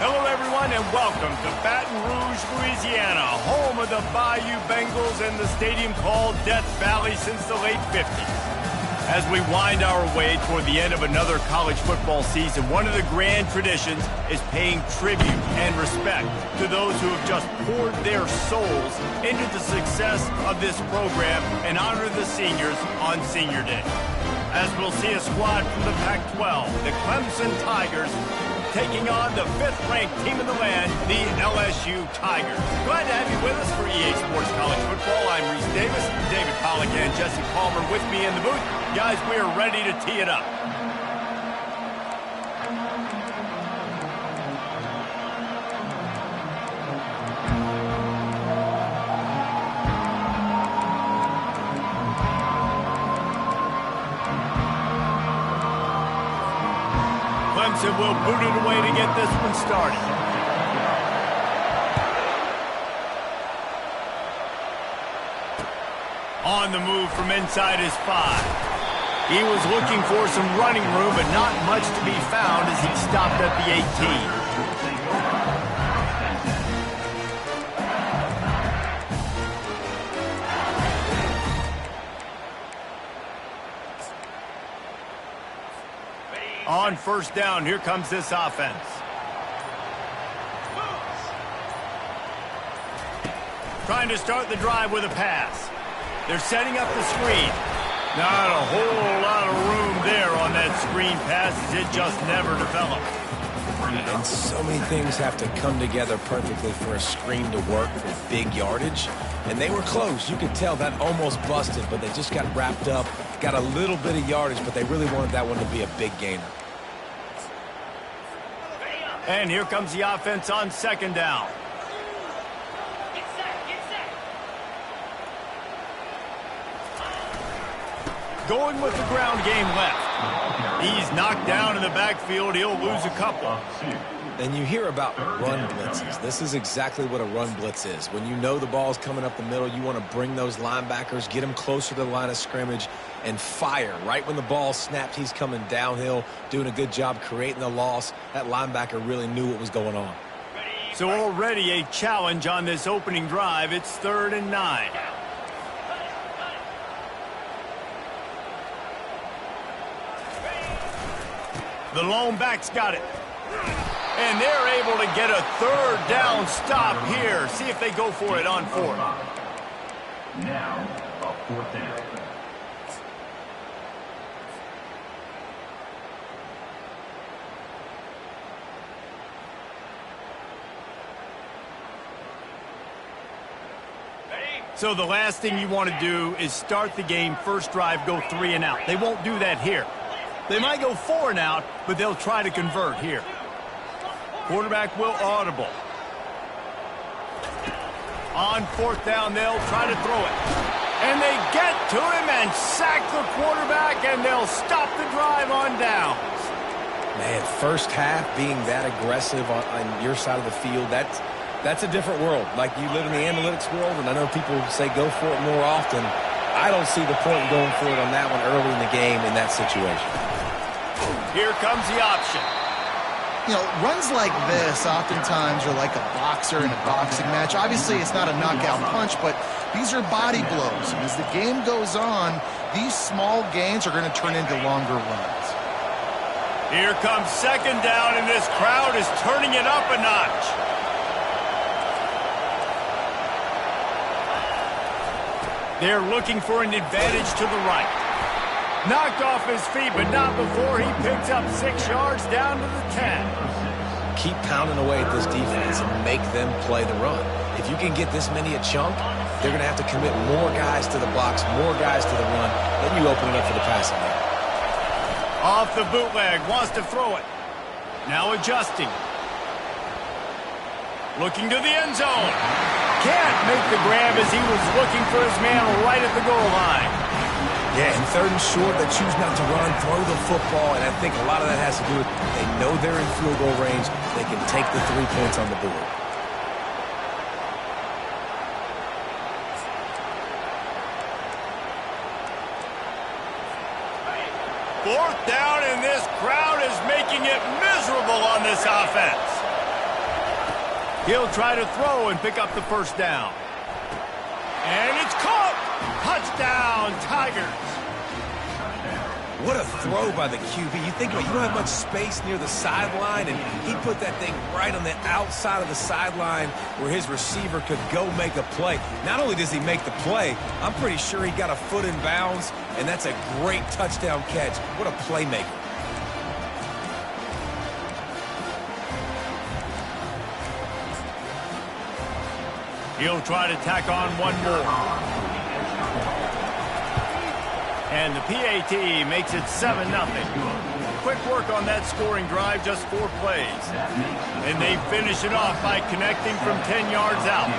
Hello, everyone, and welcome to Baton Rouge, Louisiana, home of the Bayou Bengals and the stadium called Death Valley since the late 50s. As we wind our way toward the end of another college football season, one of the grand traditions is paying tribute and respect to those who have just poured their souls into the success of this program and honor the seniors on Senior Day. As we'll see a squad from the Pac-12, the Clemson Tigers, taking on the 5th-ranked team in the land, the LSU Tigers. Glad to have you with us for EA Sports College Football. I'm Reese Davis, David Pollack and Jesse Palmer with me in the booth. Guys, we are ready to tee it up. Clemson will boot it away to get this one started. On the move from inside his 5. He was looking for some running room, but not much to be found as he stopped at the 18. On first down, here comes this offense. Trying to start the drive with a pass. They're setting up the screen. Not a whole lot of room there on that screen pass as it just never developed. And so many things have to come together perfectly for a screen to work for big yardage. And they were close. You could tell that almost busted, but they just got wrapped up, got a little bit of yardage, but they really wanted that one to be a big gainer. And here comes the offense on second down. Going with the ground game left. He's knocked down in the backfield. He'll lose a couple. And you hear about run blitzes. This is exactly what a run blitz is. When you know the ball's coming up the middle, you want to bring those linebackers, get them closer to the line of scrimmage, and fire. Right when the ball snapped, he's coming downhill, doing a good job creating the loss. That linebacker really knew what was going on. So already a challenge on this opening drive. It's 3rd and 9. The lone back's got it. And they're able to get a 3rd down stop here. See if they go for it on 4th. Now, a 4th down. So the last thing you want to do is start the game, first drive, go 3 and out. They won't do that here. They might go 4 and out, but they'll try to convert here. Quarterback will audible. On 4th down, they'll try to throw it. And they get to him and sack the quarterback, and they'll stop the drive on downs. Man, first half being that aggressive on your side of the field, that's a different world. Like, you live in the analytics world, and I know people say go for it more often. I don't see the point in going for it on that one early in the game in that situation. Here comes the option. You know, runs like this oftentimes are like a boxer in a boxing match. Obviously, it's not a knockout punch, but these are body blows. And as the game goes on, these small gains are going to turn into longer runs. Here comes 2nd down, and this crowd is turning it up a notch. They're looking for an advantage to the right. Knocked off his feet, but not before he picks up 6 yards down to the 10. Keep pounding away at this defense and make them play the run. If you can get this many a chunk, they're going to have to commit more guys to the box, more guys to the run. Then you open it up for the passing game. Off the bootleg, wants to throw it. Now adjusting. Looking to the end zone. Can't make the grab as he was looking for his man right at the goal line. Yeah, and 3rd and short, they choose not to run, throw the football, and I think a lot of that has to do with they know they're in field goal range. They can take the 3 points on the board. 4th down, and this crowd is making it miserable on this offense. He'll try to throw and pick up the first down. And it's caught! Touchdown, Tigers! What a throw by the QB. You think about it, you don't have much space near the sideline, and he put that thing right on the outside of the sideline where his receiver could go make a play. Not only does he make the play, I'm pretty sure he got a foot in bounds, and that's a great touchdown catch. What a playmaker. He'll try to tack on one more. And the PAT makes it 7-0. Quick work on that scoring drive, just 4 plays. And they finish it off by connecting from 10 yards out.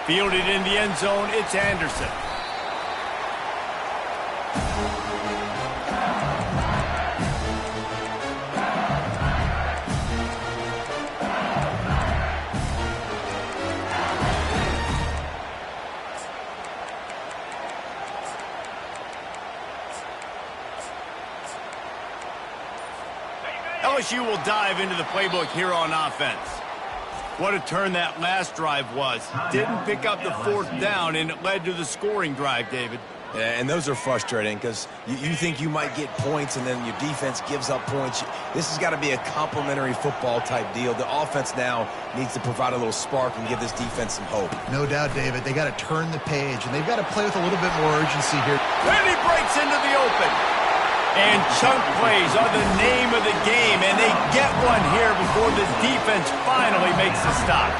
Fielded in the end zone, it's Anderson. LSU will dive into the playbook here on offense. What a turn that last drive was. Didn't pick up the 4th down, and it led to the scoring drive, David. Yeah, and those are frustrating because you think you might get points and then your defense gives up points. This has got to be a complementary football type deal. The offense now needs to provide a little spark and give this defense some hope. No doubt, David. They got to turn the page, and they've got to play with a little bit more urgency here. And he breaks into the open. And chunk plays are the name of the game, and they get one here before the defense finally makes the stop.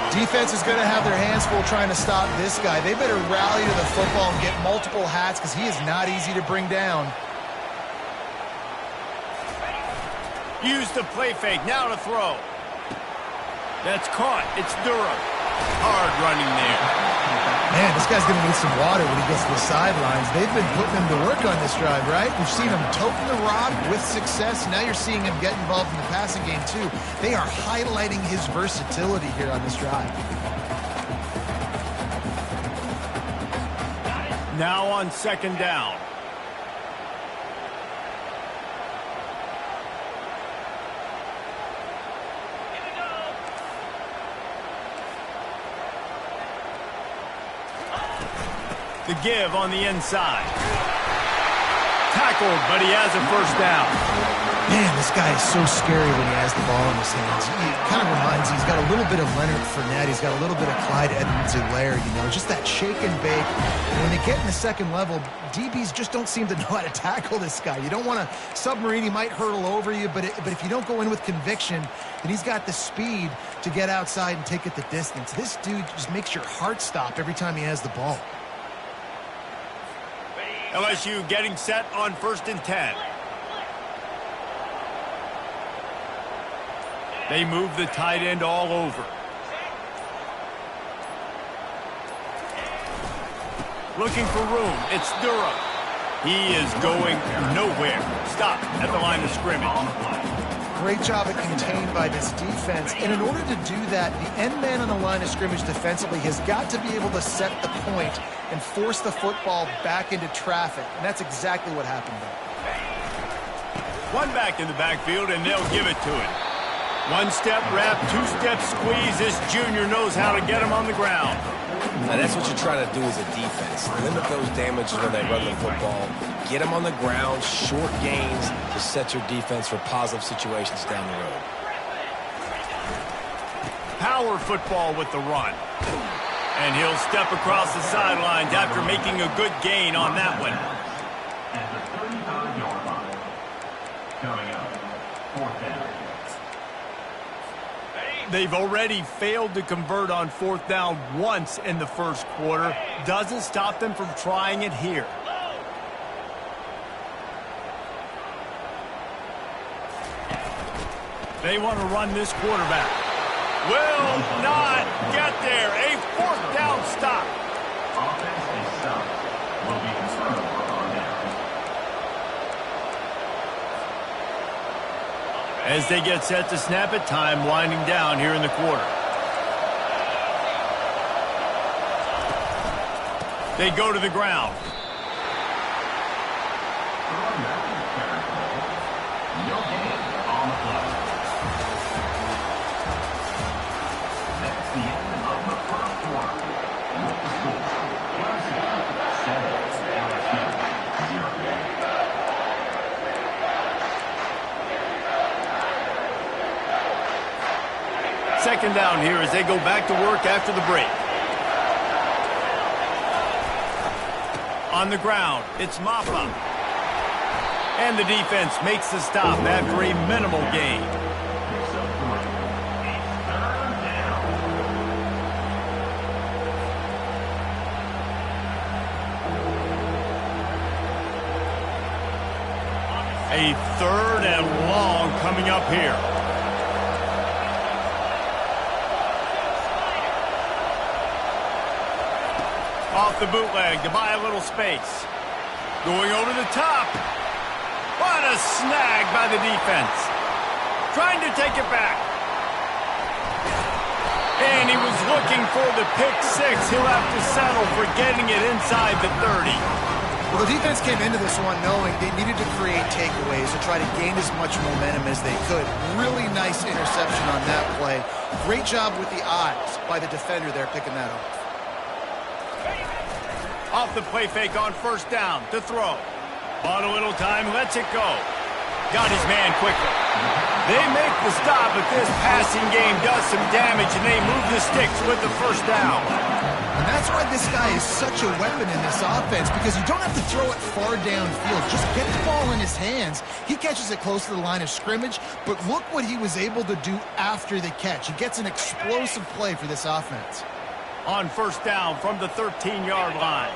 Defense is going to have their hands full trying to stop this guy. They better rally to the football and get multiple hats because he is not easy to bring down. Use the play fake, now to throw. That's caught, it's Durham. Hard running there. Man, this guy's going to need some water when he gets to the sidelines. They've been putting him to work on this drive, right? We've seen him toting the rock with success. Now you're seeing him get involved in the passing game, too. They are highlighting his versatility here on this drive. Now on 2nd down. The give on the inside. Tackled, but he has a first down. Man, this guy is so scary when he has the ball in his hands. He kind of reminds me, he's got a little bit of Leonard Fournette. He's got a little bit of Clyde Edwards-Helaire, you know, just that shake and bake. And when they get in the second level, DBs just don't seem to know how to tackle this guy. You don't want to submarine. He might hurtle over you, but if you don't go in with conviction, then he's got the speed to get outside and take it the distance. This dude just makes your heart stop every time he has the ball. LSU getting set on 1st and 10. They move the tight end all over. Looking for room. It's Durham. He is going nowhere. Stop at the line of scrimmage. Great job at contained by this defense. And in order to do that, the end man on the line of scrimmage defensively has got to be able to set the point and force the football back into traffic. And that's exactly what happened there. One back in the backfield, and they'll give it to him. 1-step wrap, 2-step squeeze. This junior knows how to get him on the ground. And that's what you're trying to do as a defense. Limit those damages when they run the football. Get them on the ground, short gains to set your defense for positive situations down the road. Power football with the run. And he'll step across the sidelines after making a good gain on that one. At the 35-yard line. Coming up, 4th down. They've already failed to convert on 4th down once in the first quarter. Doesn't stop them from trying it here. They want to run this quarterback. Will not get there. A 4th down stop. Offense is stopped. Will be confirmed on down. As they get set to snap it, time winding down here in the quarter. They go to the ground. second down here as they go back to work after the break. On the ground, it's Mappa. And the defense makes the stop after a minimal gain. A third and long coming up here. Off the bootleg to buy a little space. Going over the top. What a snag by the defense. Trying to take it back. And he was looking for the pick six. He'll have to settle for getting it inside the 30. Well, the defense came into this one knowing they needed to create takeaways to try to gain as much momentum as they could. Really nice interception on that play. Great job with the eyes by the defender there picking that off. Off the play fake on first down to throw. Bought a little time, lets it go. Got his man quickly. They make the stop, but this passing game does some damage, and they move the sticks with the first down. And that's why this guy is such a weapon in this offense, because you don't have to throw it far downfield. Just get the ball in his hands. He catches it close to the line of scrimmage, but look what he was able to do after the catch. He gets an explosive play for this offense. On first down from the 13-yard line.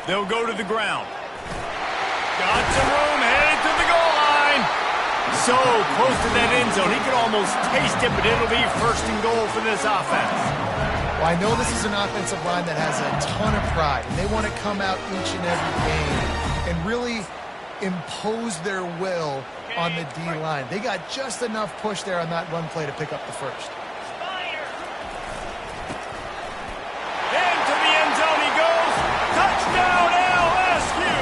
They'll go to the ground. Got some room, headed to the goal line. So close to that end zone, he could almost taste it, but it'll be first and goal for this offense. Well, I know this is an offensive line that has a ton of pride, and they want to come out each and every game and really impose their will on the D-line. They got just enough push there on that run play to pick up the first. Into the end zone he goes. Touchdown, LSU!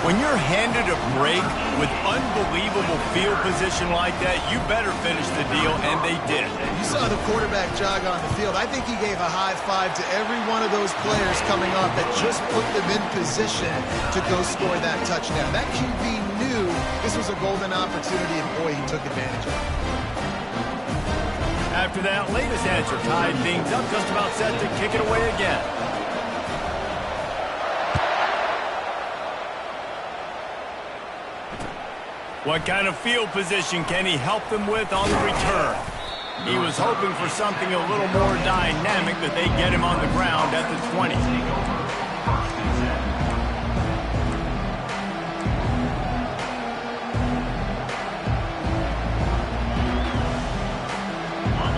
When you're handed a break with unbelievable field position like that, you better finish the deal, and they did. You saw the quarterback jog on the field. I think he gave a high five to every one of those players coming off that just put them in position to go score that touchdown. That QB knew this was a golden opportunity, and boy, he took advantage of it. After that latest answer tied things up, just about set to kick it away again. What kind of field position can he help them with on the return? He was hoping for something a little more dynamic, but they get him on the ground at the 20.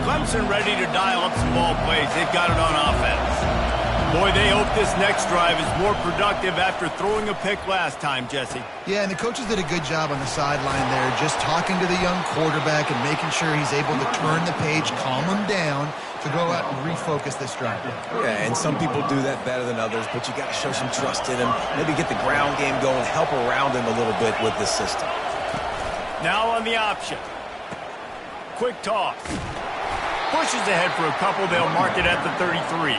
Clemson ready to dial up some ball plays. They've got it on offense. Boy, they hope this next drive is more productive after throwing a pick last time, Jesse. Yeah, and the coaches did a good job on the sideline there, just talking to the young quarterback and making sure he's able to turn the page, calm him down, to go out and refocus this drive. Yeah, and some people do that better than others, but you got to show some trust in him, maybe get the ground game going, help around him a little bit with this system. Now on the option. Quick toss. Pushes ahead for a couple. They'll mark it at the 33.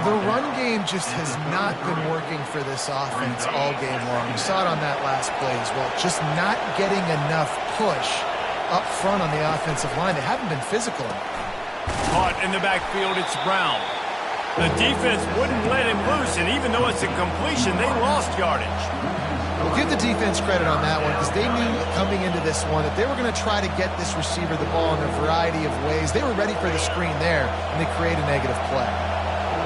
The run game just has not been working for this offense all game long. You saw it on that last play as well. Just not getting enough push up front on the offensive line. They haven't been physical enough. Caught in the backfield, it's Brown. The defense wouldn't let him loose, and even though it's a completion, they lost yardage. We'll give the defense credit on that one because they knew coming into this one that they were going to try to get this receiver the ball in a variety of ways. They were ready for the screen there, and they create a negative play.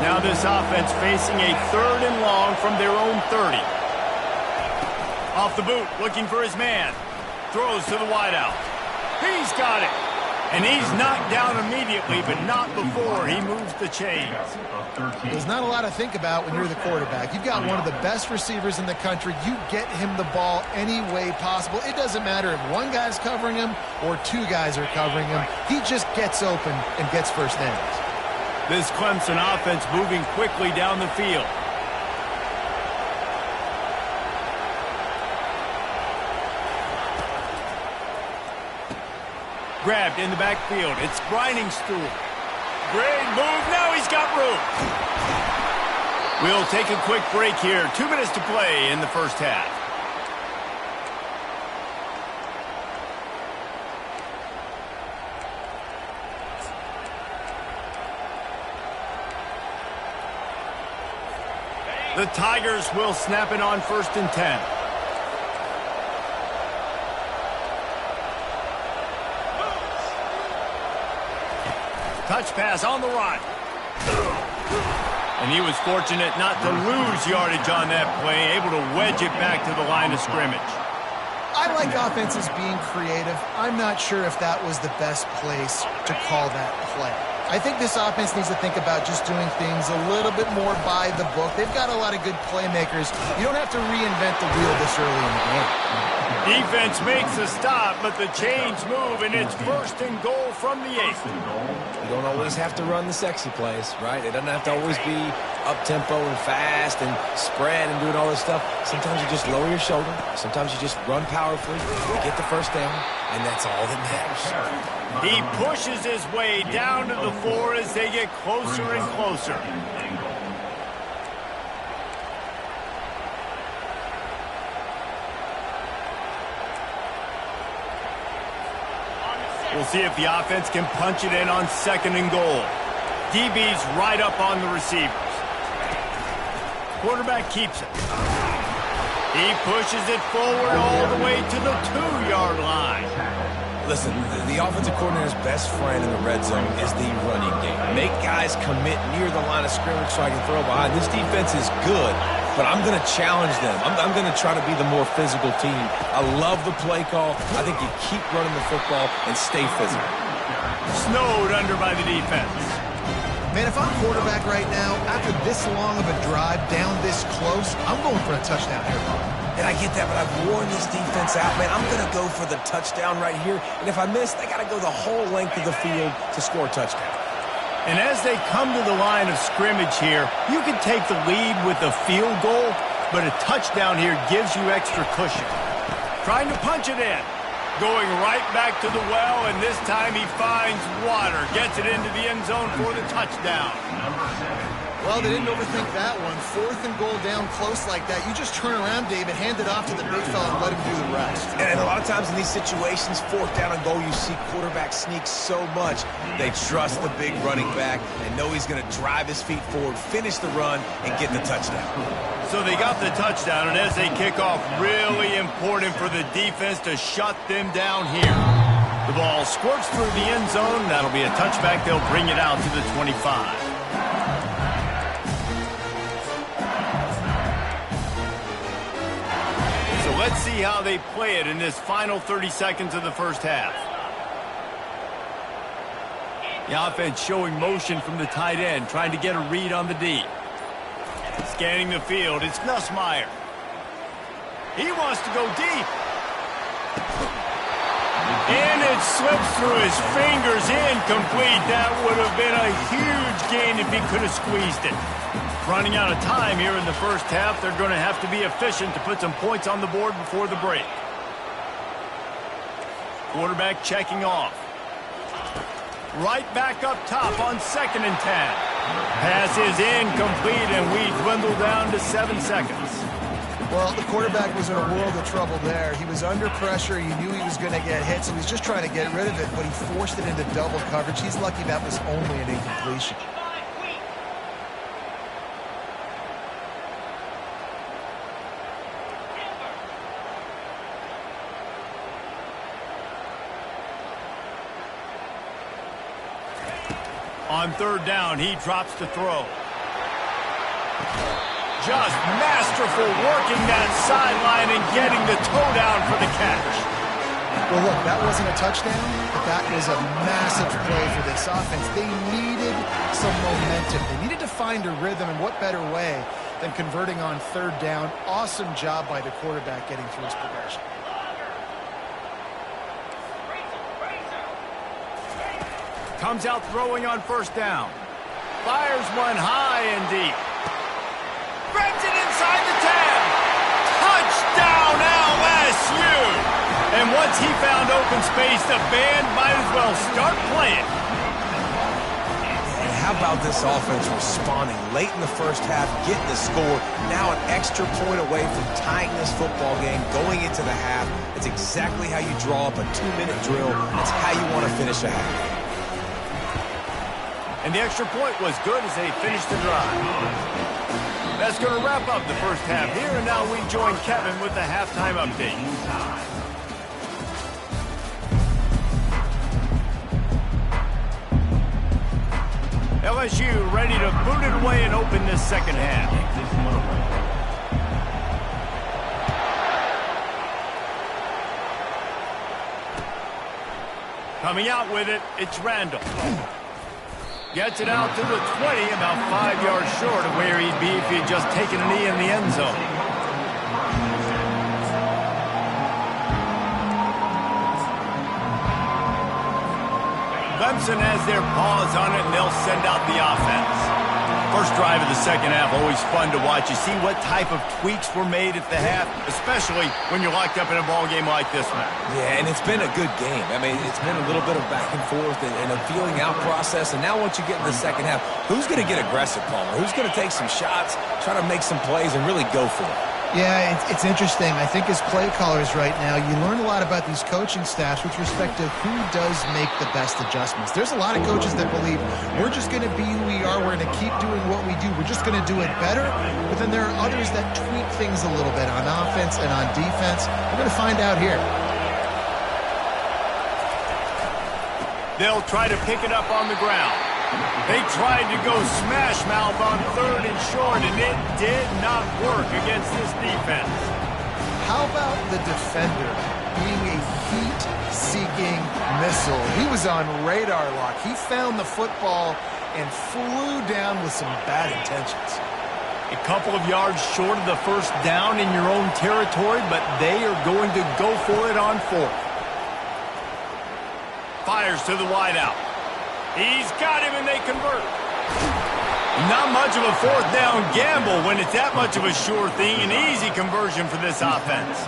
Now this offense facing a third and long from their own 30. Off the boot, looking for his man. Throws to the wideout. He's got it. And he's knocked down immediately, but not before he moves the chains. There's not a lot to think about when you're the quarterback. You've got one of the best receivers in the country. You get him the ball any way possible. It doesn't matter if one guy's covering him or two guys are covering him. He just gets open and gets first downs. This Clemson offense moving quickly down the field. Grabbed in the backfield. It's Stool. Great move. Now he's got room. We'll take a quick break here. 2 minutes to play in the first half. The Tigers will snap it on 1st and 10. Touch pass on the run. And he was fortunate not to lose yardage on that play, able to wedge it back to the line of scrimmage. I like offenses being creative. I'm not sure if that was the best place to call that play. I think this offense needs to think about just doing things a little bit more by the book. They've got a lot of good playmakers. You don't have to reinvent the wheel this early in the game. Defense makes a stop, but the chains move, and it's 1st and goal from the 8. You don't always have to run the sexy plays, right? It doesn't have to always be up-tempo and fast and spread and doing all this stuff. Sometimes you just lower your shoulder. Sometimes you just run powerfully, get the 1st down, and that's all that matters. He pushes his way down to the 4 as they get closer and closer. We'll see if the offense can punch it in on 2nd and goal. DB's right up on the receivers. Quarterback keeps it. He pushes it forward all the way to the 2-yard line. Listen, the offensive coordinator's best friend in the red zone is the running game. Make guys commit near the line of scrimmage so I can throw behind. This defense is good, but I'm going to challenge them. I'm going to try to be the more physical team. I love the play call. I think you keep running the football and stay physical. Snowed under by the defense. Man, if I'm quarterback right now, after this long of a drive down this close, I'm going for a touchdown here. And I get that, but I've worn this defense out, man. I'm going to go for the touchdown right here. And if I miss, they got to go the whole length of the field to score a touchdown. And as they come to the line of scrimmage here, you can take the lead with a field goal, but a touchdown here gives you extra cushion. Trying to punch it in. Going right back to the well, and this time he finds water. Gets it into the end zone for the touchdown. Well, they didn't overthink that one. 4th and goal down close like that. You just turn around, David, hand it off to the big fella and let him do the rest. And a lot of times in these situations, 4th down and goal, you see quarterbacks sneak so much. They trust the big running back and know he's going to drive his feet forward, finish the run, and get the touchdown. So they got the touchdown, and as they kick off, really important for the defense to shut them down here. The ball squirts through the end zone. That'll be a touchback. They'll bring it out to the 25. Let's see how they play it in this final 30 seconds of the 1st half. The offense showing motion from the tight end, trying to get a read on the D. Scanning the field, it's Nussmeier. He wants to go deep. And it slips through his fingers, incomplete. That would have been a huge gain if he could have squeezed it. Running out of time here in the 1st half. They're going to have to be efficient to put some points on the board before the break. Quarterback checking off. Right back up top on 2nd and 10. Pass is incomplete, and we dwindle down to 7 seconds. Well, the quarterback was in a world of trouble there. He was under pressure. You knew he was going to get hit, so he's just trying to get rid of it, but he forced it into double coverage. He's lucky that was only an incompletion. On 3rd down, he drops to throw. Just masterful working that sideline and getting the toe down for the catch. Well, look, that wasn't a touchdown, but that was a massive play for this offense. They needed some momentum. They needed to find a rhythm, and what better way than converting on 3rd down. Awesome job by the quarterback getting through his progression. Comes out throwing on 1st down. Fires one high and deep. Grabs it inside the 10. Touchdown LSU! And once he found open space, the band might as well start playing. And how about this offense responding late in the 1st half, getting the score, now an extra point away from tying this football game, going into the half. It's exactly how you draw up a 2-minute drill. That's how you want to finish a half. And the extra point was good as they finished the drive. That's going to wrap up the first half here, and now we join Kevin with the halftime update. LSU ready to boot it away and open this second half. Coming out with it, it's Randall. Gets it out to the 20, about 5 yards short of where he'd be if he had just taken a knee in the end zone. Clemson has their paws on it, and they'll send out the offense. First drive of the second half, always fun to watch. You see what type of tweaks were made at the half, especially when you're locked up in a ball game like this one. Yeah, and it's been a good game. I mean, it's been a little bit of back and forth and a feeling out process. And now once you get in the second half, who's going to get aggressive, Palmer? Who's going to take some shots, try to make some plays, and really go for it? Yeah, it's interesting. I think as play callers right now, you learn a lot about these coaching staffs with respect to who does make the best adjustments. There's a lot of coaches that believe we're just going to be who we are. We're going to keep doing what we do. We're just going to do it better. But then there are others that tweak things a little bit on offense and on defense. We're going to find out here. They'll try to pick it up on the ground. They tried to go smash mouth on 3rd and short, and it did not work against this defense. How about the defender being a heat-seeking missile? He was on radar lock. He found the football and flew down with some bad intentions. A couple of yards short of the first down in your own territory, but they are going to go for it on 4th. Fires to the wideout. He's got him, and they convert. Not much of a 4th down gamble when it's that much of a sure thing. An easy conversion for this offense.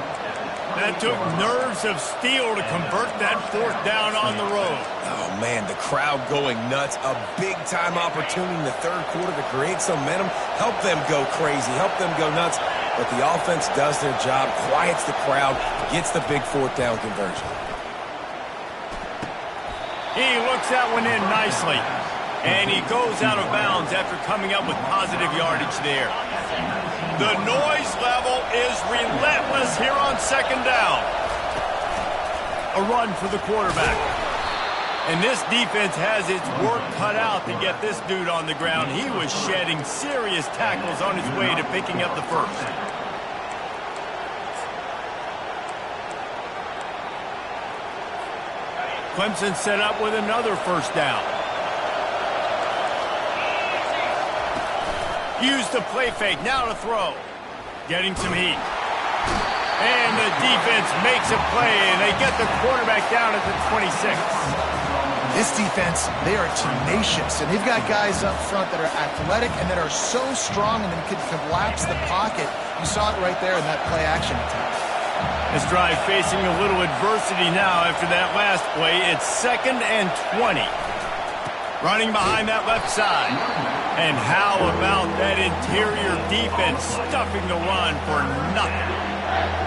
That took nerves of steel to convert that 4th down on the road. Oh, man, the crowd going nuts. A big-time opportunity in the third quarter to create some momentum. Help them go crazy. Help them go nuts. But the offense does their job, quiets the crowd, gets the big 4th down conversion. He looks that one in nicely. And he goes out of bounds after coming up with positive yardage there. The noise level is relentless here on 2nd down. A run for the quarterback. And this defense has its work cut out to get this dude on the ground. He was shedding serious tackles on his way to picking up the first. Clemson set up with another 1st down. Use the play fake, now to throw. Getting some heat. And the defense makes a play, and they get the quarterback down at the 26. This defense, they are tenacious, and they've got guys up front that are athletic and that are so strong and can collapse the pocket. You saw it right there in that play-action attack. This drive facing a little adversity now after that last play. It's 2nd and 20. Running behind that left side. And how about that interior defense stuffing the run for nothing?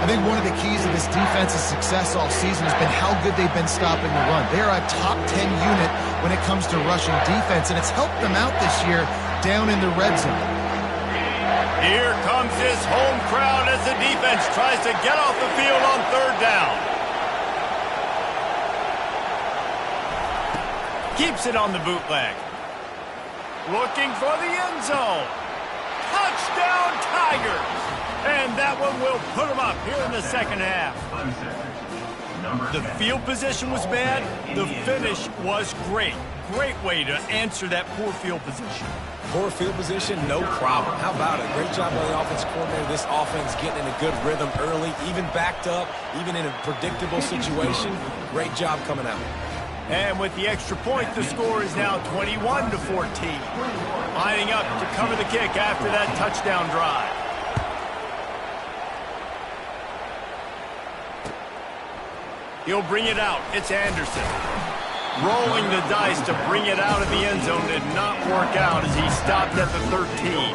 I think one of the keys to this defense's success all season has been how good they've been stopping the run. They are a top 10 unit when it comes to rushing defense, and it's helped them out this year down in the red zone. Here comes this home crowd as the defense tries to get off the field on 3rd down. Keeps it on the bootleg. Looking for the end zone. Touchdown, Tigers! And that one will put them up here in the second half. The field position was bad. The finish was great. Great way to answer that poor field position. Poor field position, no problem. How about it? Great job by the offensive coordinator. This offense getting in a good rhythm early, even backed up, even in a predictable situation. Great job coming out. And with the extra point, the score is now 21-14. Lining up to cover the kick after that touchdown drive. He'll bring it out. It's Anderson. Rolling the dice to bring it out of the end zone did not work out as he stopped at the 13.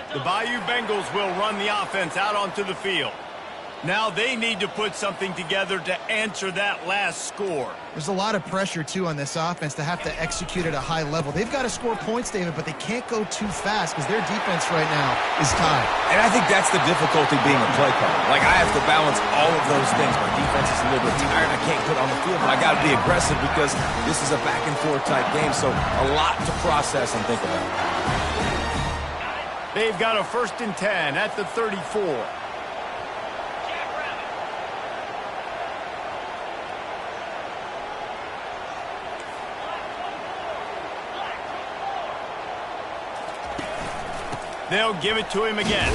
The Bayou Bengals will run the offense out onto the field. Now they need to put something together to answer that last score. There's a lot of pressure, too, on this offense to have to execute at a high level. They've got to score points, David, but they can't go too fast because their defense right now is tied. And I think that's the difficulty being a play caller. Like, I have to balance all of those things. My defense is a little bit tired. I can't put on the field, but I got to be aggressive because this is a back-and-forth type game, so a lot to process and think about. They've got a 1st and 10 at the 34. They'll give it to him again.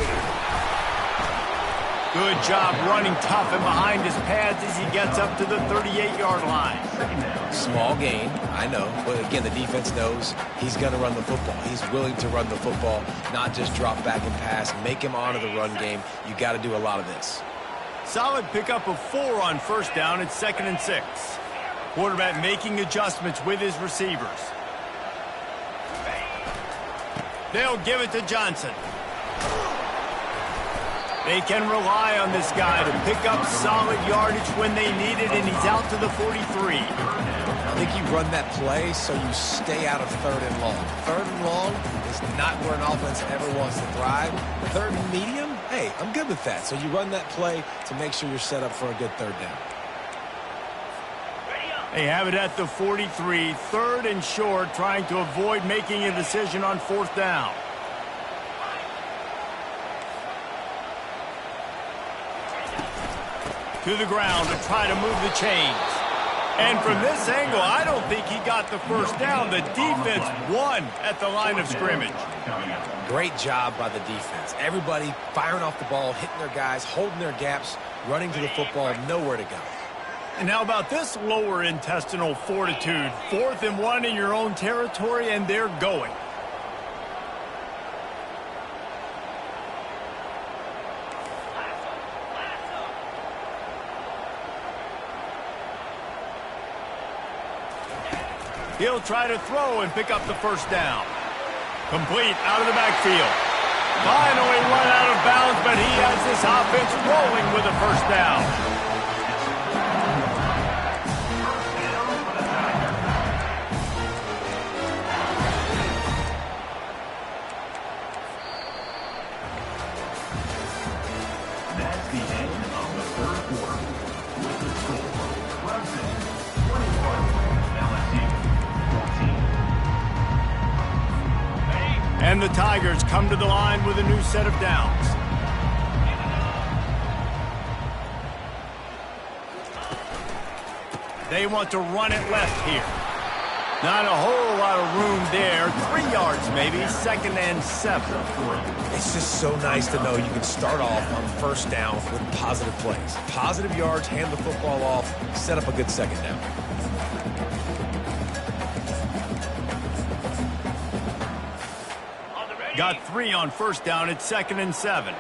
Good job running tough and behind his pads as he gets up to the 38-yard line. Small gain, I know, but again, the defense knows he's going to run the football. He's willing to run the football, not just drop back and pass, make him honor the run game. You got to do a lot of this. Solid pickup of 4 on 1st down. It's 2nd and 6. Quarterback making adjustments with his receivers. They'll give it to Johnson. They can rely on this guy to pick up solid yardage when they need it, and he's out to the 43. I think you run that play so you stay out of 3rd and long. 3rd and long is not where an offense ever wants to thrive. 3rd and medium, hey, I'm good with that. So you run that play to make sure you're set up for a good 3rd down. They have it at the 43, 3rd and short, trying to avoid making a decision on 4th down. To the ground to try to move the chains. And from this angle, I don't think he got the 1st down. The defense won at the line of scrimmage. Great job by the defense. Everybody firing off the ball, hitting their guys, holding their gaps, running to the football, nowhere to go. And how about this lower intestinal fortitude? 4th and 1 in your own territory, and they're going. He'll try to throw and pick up the 1st down. Complete out of the backfield. Finally run out of bounds, but he has this offense rolling with a 1st down. And the Tigers come to the line with a new set of downs. They want to run it left here. Not a whole lot of room there. 3 yards maybe, 2nd and 7. It's just so nice to know you can start off on 1st down with positive plays. Positive yards, hand the football off, set up a good 2nd down. Got 3 on 1st down. It's 2nd and 7.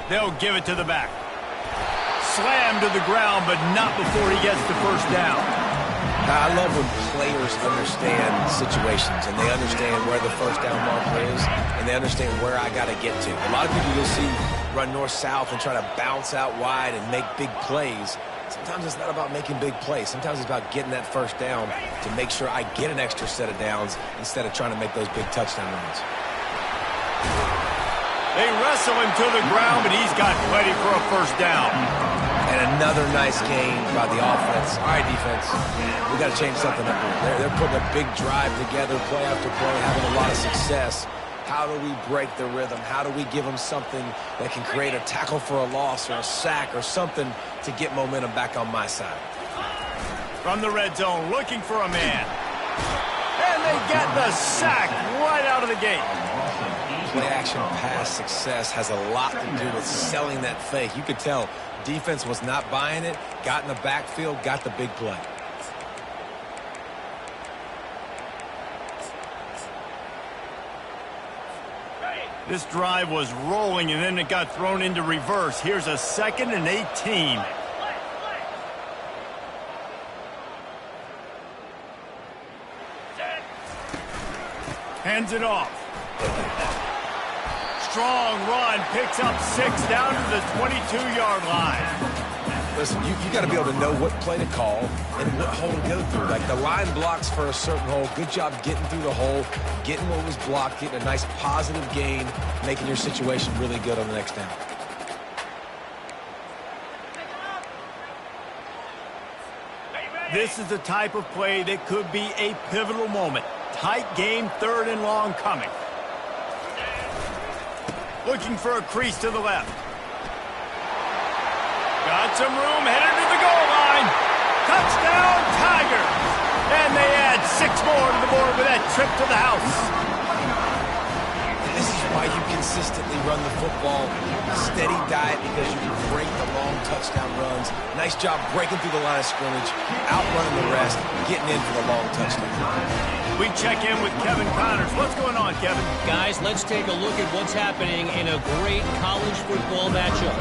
They'll give it to the back. Slammed to the ground, but not before he gets the 1st down. I love when players understand situations and they understand where the 1st down marker is and they understand where I got to get to. A lot of people you'll see run north-south and try to bounce out wide and make big plays. Sometimes it's not about making big plays. Sometimes it's about getting that 1st down to make sure I get an extra set of downs instead of trying to make those big touchdown runs. They wrestle him to the ground, but he's got plenty for a 1st down. And another nice gain by the offense. All right, defense, we got to change something up here. They're putting a big drive together, play after play, having a lot of success. How do we break the rhythm? How do we give them something that can create a tackle for a loss or a sack or something to get momentum back on my side? From the red zone, looking for a man. And they get the sack right out of the gate. Play-action pass success has a lot to do with selling that fake. You could tell defense was not buying it, got in the backfield, got the big play. This drive was rolling, and then it got thrown into reverse. Here's a 2nd and 18. Hands it off. Strong run, picks up 6 down to the 22-yard line. Listen, you got to be able to know what play to call and what hole to go through. Like the line blocks for a certain hole. Good job getting through the hole, getting what was blocked, getting a nice positive gain, making your situation really good on the next down. This is the type of play that could be a pivotal moment. Tight game, 3rd and long coming. Looking for a crease to the left. Got some room, headed to the goal line. Touchdown, Tigers! And they add 6 more to the board with that trip to the house. This is why you consistently run the football. Steady diet because you can break the long touchdown runs. Nice job breaking through the line of scrimmage, outrunning the rest, getting in for the long touchdown. We check in with Kevin Connors. What's going on, Kevin? Guys, let's take a look at what's happening in a great college football matchup.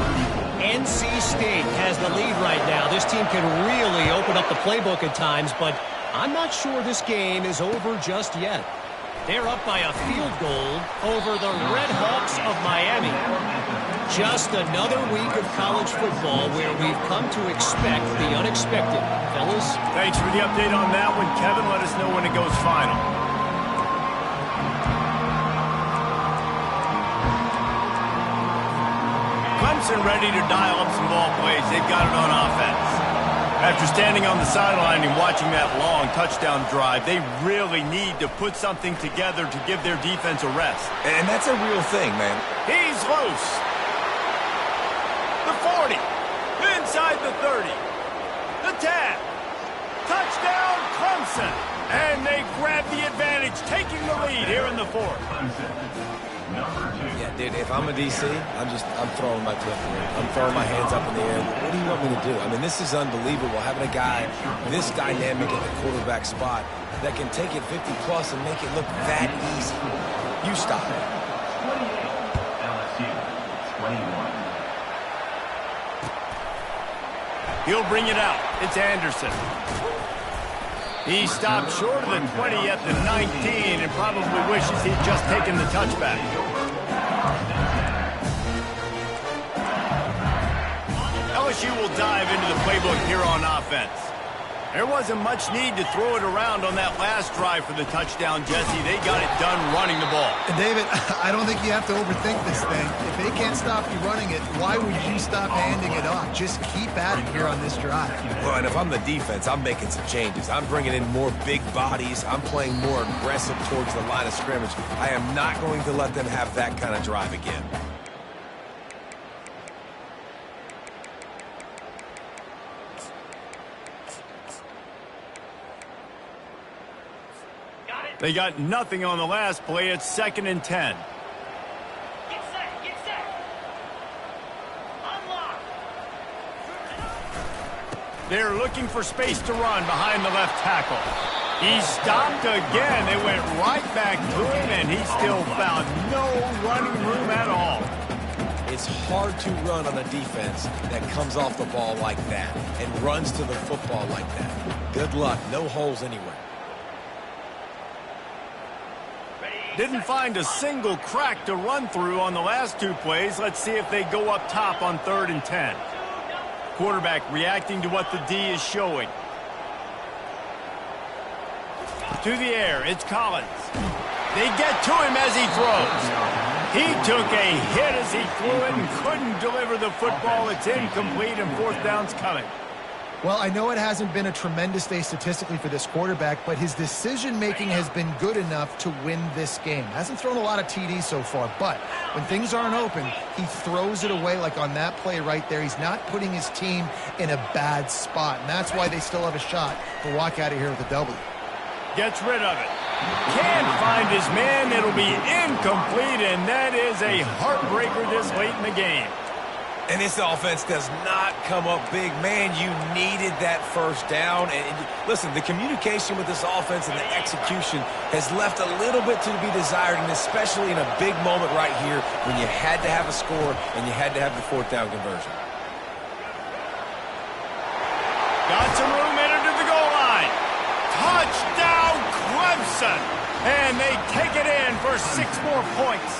NC State has the lead right now. This team can really open up the playbook at times, but I'm not sure this game is over just yet. They're up by a field goal over the Red Hawks of Miami. Just another week of college football where we've come to expect the unexpected. Fellas? Thanks for the update on that one, Kevin. Let us know when it goes final. Clemson ready to dial up some ball plays. They've got it on offense. After standing on the sideline and watching that long touchdown drive, they really need to put something together to give their defense a rest. And that's a real thing, man. He's loose. The 40. Inside the 30. The 10. Touchdown, Clemson. And they grab the advantage, taking the lead here in the 4th. Yeah, dude, if I'm a DC, I'm throwing my clipboard. I'm throwing my hands up in the air. What do you want me to do? I mean, this is unbelievable, having a guy this dynamic at the quarterback spot that can take it 50-plus and make it look that easy. You stop it. LSU, 21. He'll bring it out. It's Anderson. He stopped short of the 20 at the 19 and probably wishes he'd just taken the touchback. LSU will dive into the playbook here on offense. There wasn't much need to throw it around on that last drive for the touchdown, Jesse. They got it done running the ball. And David, I don't think you have to overthink this thing. If they can't stop you running it, why would you stop handing it off? Just keep at it here on this drive. Well, and if I'm the defense, I'm making some changes. I'm bringing in more big bodies. I'm playing more aggressive towards the line of scrimmage. I am not going to let them have that kind of drive again. They got nothing on the last play. It's 2nd and 10. Get set. Unlock. They're looking for space to run behind the left tackle. He stopped again. They went right back to him, and he still found no running room at all. It's hard to run on a defense that comes off the ball like that and runs to the football like that. Good luck. No holes anywhere. Didn't find a single crack to run through on the last 2 plays. Let's see if they go up top on 3rd and 10. Quarterback reacting to what the D is showing. To the air, it's Collins. They get to him as he throws. He took a hit as he threw it and couldn't deliver the football. It's incomplete and 4th down's coming. Well, I know it hasn't been a tremendous day statistically for this quarterback, but his decision-making has been good enough to win this game. Hasn't thrown a lot of TDs so far, but when things aren't open, he throws it away like on that play right there. He's not putting his team in a bad spot, and that's why they still have a shot to walk out of here with a W. Gets rid of it. Can't find his man. It'll be incomplete, and that is a heartbreaker this late in the game. And this offense does not come up big. Man, you needed that 1st down. And listen, the communication with this offense and the execution has left a little bit to be desired, and especially in a big moment right here when you had to have a score and you had to have the 4th down conversion. Got some room, entered to the goal line. Touchdown, Clemson. And they take it in for 6 more points.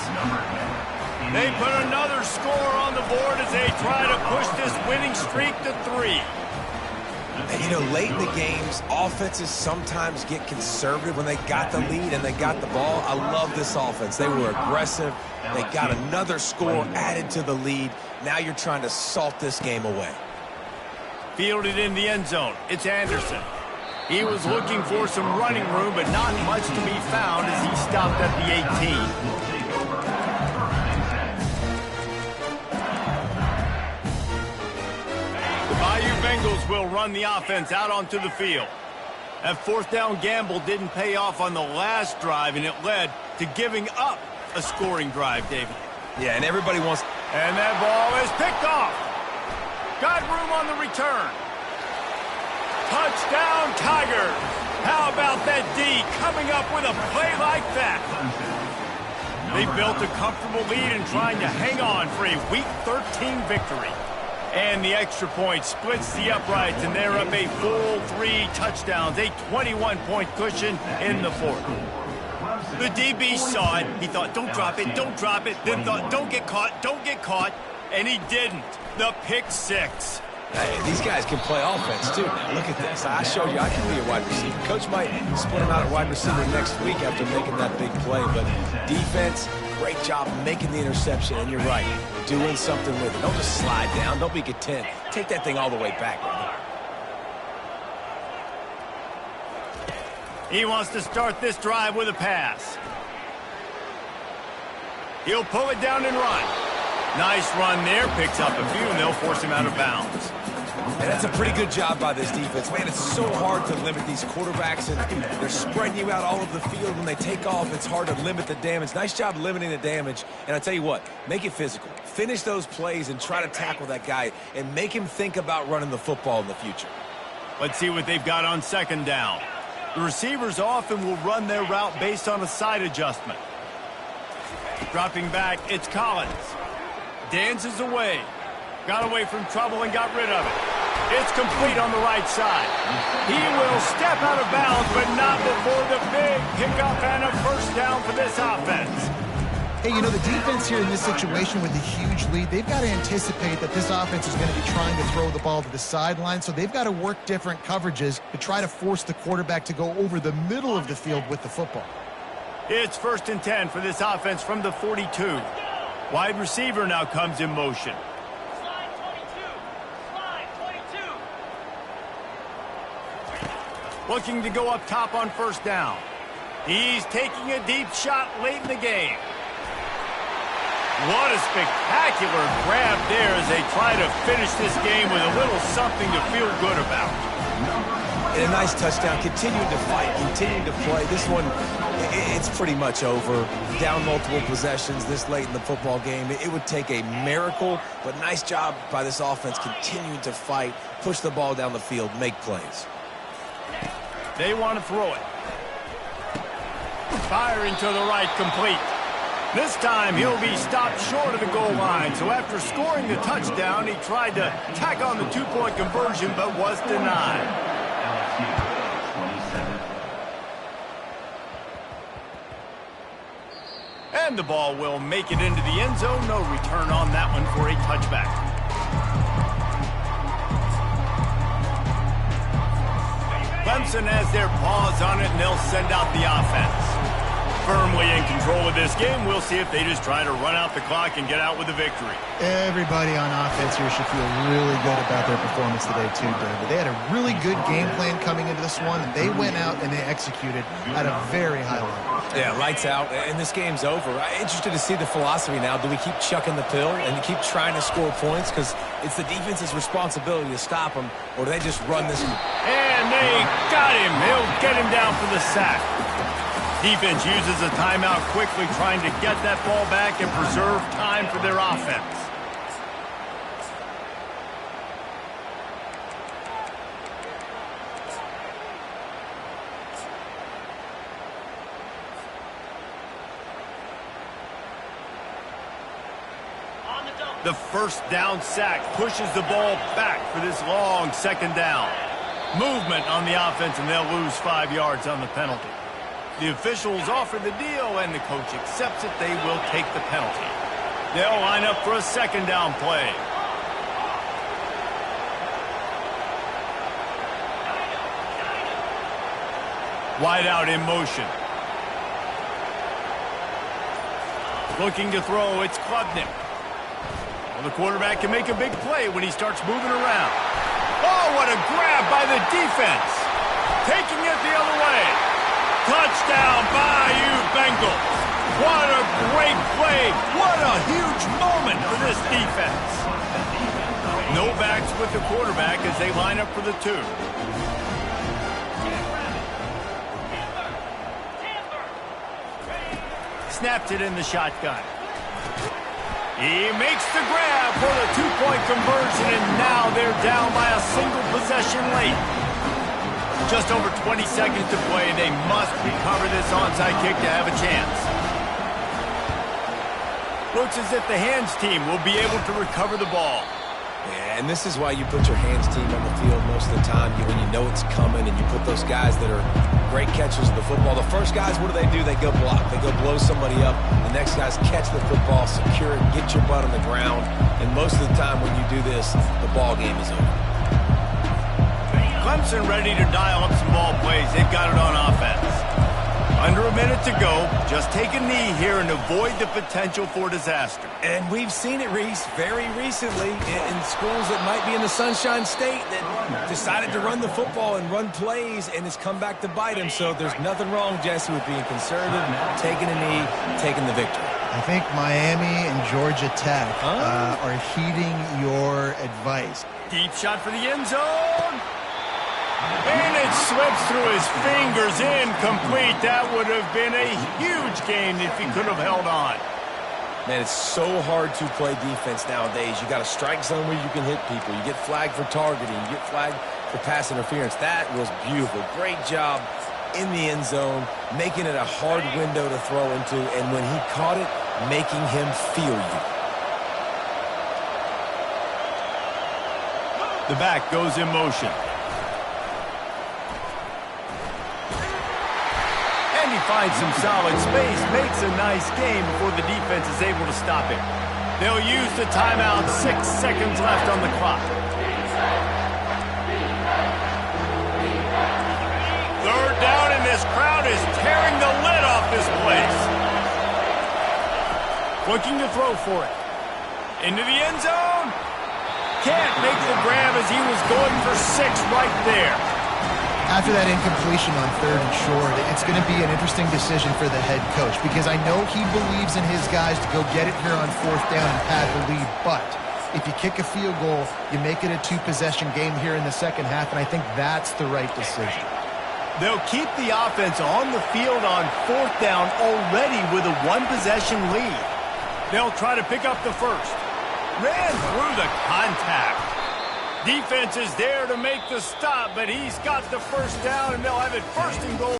They put another score on the board as they try to push this winning streak to 3. And, you know, late in the games, offenses sometimes get conservative when they got the lead and they got the ball. I love this offense. They were aggressive. They got another score added to the lead. Now you're trying to salt this game away. Fielded in the end zone. It's Anderson. He was looking for some running room, but not much to be found as he stopped at the 18. Bengals will run the offense out onto the field. That 4th down gamble didn't pay off on the last drive, and it led to giving up a scoring drive, David. Yeah, and everybody wants... And that ball is picked off. Got room on the return. Touchdown, Tigers. How about that D coming up with a play like that? They built a comfortable lead and trying to hang on for a Week 13 victory. And the extra point splits the uprights, and they're up a full 3 touchdowns, a 21-point cushion in the 4th. The DB saw it. He thought, don't drop it, don't drop it. Then thought, don't get caught, and he didn't. The pick 6. Hey, these guys can play offense, too. Now, look at this. I showed you I can be a wide receiver. Coach might split him out at wide receiver next week after making that big play. But defense, great job making the interception. And you're right, doing something with it. Don't just slide down. Don't be content. Take that thing all the way back. He wants to start this drive with a pass. He'll pull it down and run. Nice run there. Picks up a few, and they'll force him out of bounds. And that's a pretty good job by this defense. Man, it's so hard to limit these quarterbacks, and they're spreading you out all over the field. When they take off, it's hard to limit the damage. Nice job limiting the damage. And I tell you what, make it physical. Finish those plays and try to tackle that guy and make him think about running the football in the future. Let's see what they've got on 2nd down. The receivers often will run their route based on a side adjustment. Dropping back, it's Collins. Dances away. Got away from trouble and got rid of it. It's complete on the right side. He will step out of bounds, but not before the big pickup and a 1st down for this offense. Hey, you know, the defense here in this situation with a huge lead, they've got to anticipate that this offense is going to be trying to throw the ball to the sideline, so they've got to work different coverages to try to force the quarterback to go over the middle of the field with the football. It's 1st and 10 for this offense from the 42. Wide receiver now comes in motion. Slide 22. Looking to go up top on 1st down. He's taking a deep shot late in the game. What a spectacular grab there as they try to finish this game with a little something to feel good about. And a nice touchdown, continuing to fight, continuing to play. This one, it's pretty much over. Down multiple possessions this late in the football game. It would take a miracle, but nice job by this offense continuing to fight, push the ball down the field, make plays. They want to throw it. Firing to the right, complete. This time he'll be stopped short of the goal line. So after scoring the touchdown, he tried to tack on the 2-point conversion, but was denied. And the ball will make it into the end zone. No return on that one for a touchback. Clemson has their paws on it, and they'll send out the offense. Firmly in control of this game. We'll see if they just try to run out the clock and get out with a victory. Everybody on offense here should feel really good about their performance today, too, David. They had a really good game plan coming into this one, and they went out and they executed at a very high level. Yeah, lights out, and this game's over. I'm interested to see the philosophy now. Do we keep chucking the pill and keep trying to score points? Because it's the defense's responsibility to stop them, or do they just run this? And they got him. They'll get him down for the sack. Defense uses a timeout quickly, trying to get that ball back and preserve time for their offense. The 1st down sack pushes the ball back for this long 2nd down. Movement on the offense, and they'll lose 5 yards on the penalty. The officials offer the deal, and the coach accepts it. They will take the penalty. They'll line up for a second down play. Wide out in motion. Looking to throw, it's Klubnik. Well, the quarterback can make a big play when he starts moving around. Oh, what a grab by the defense. Taking it the other way. Touchdown, Bayou Bengals. What a great play. What a huge moment for this defense. No backs with the quarterback as they line up for the 2. Snapped it in the shotgun. He makes the grab for the 2-point conversion, and now they're down by a single possession late. Just over 20 seconds to play. They must recover this onside kick to have a chance. Looks as if the hands team will be able to recover the ball. Yeah, and this is why you put your hands team on the field most of the time when you know it's coming, and you put those guys that are great catchers of the football. The first guys, what do? They go block. They go blow somebody up. The next guys catch the football, secure it, get your butt on the ground. And most of the time when you do this, the ball game is over. Clemson ready to dial up some ball plays. They've got it on offense. Under a minute to go. Just take a knee here and avoid the potential for disaster. And we've seen it, Reese, very recently in schools that might be in the Sunshine State that decided to run the football and run plays, and it's come back to bite them. So there's nothing wrong, Jesse, with being conservative, taking a knee, taking the victory. I think Miami and Georgia Tech are heeding your advice. Deep shot for the end zone. And it slips through his fingers, incomplete. That would have been a huge gain if he could have held on. Man, it's so hard to play defense nowadays. You got a strike zone where you can hit people. You get flagged for targeting. You get flagged for pass interference. That was beautiful. Great job in the end zone, making it a hard window to throw into, and when he caught it, making him feel you. The back goes in motion. And he finds some solid space, makes a nice game before the defense is able to stop it. They'll use the timeout, 6 seconds left on the clock. Third down, and this crowd is tearing the lid off this place. Looking to throw for it. Into the end zone. Can't make the grab as he was going for 6 right there. After that incompletion on 3rd and short, it's going to be an interesting decision for the head coach, because I know he believes in his guys to go get it here on 4th down and pad the lead, but if you kick a field goal, you make it a 2-possession game here in the second half, and I think that's the right decision. They'll keep the offense on the field on 4th down already with a 1-possession lead. They'll try to pick up the first. Ran through the contact. Defense is there to make the stop, but he's got the first down, and they'll have it 1st and goal.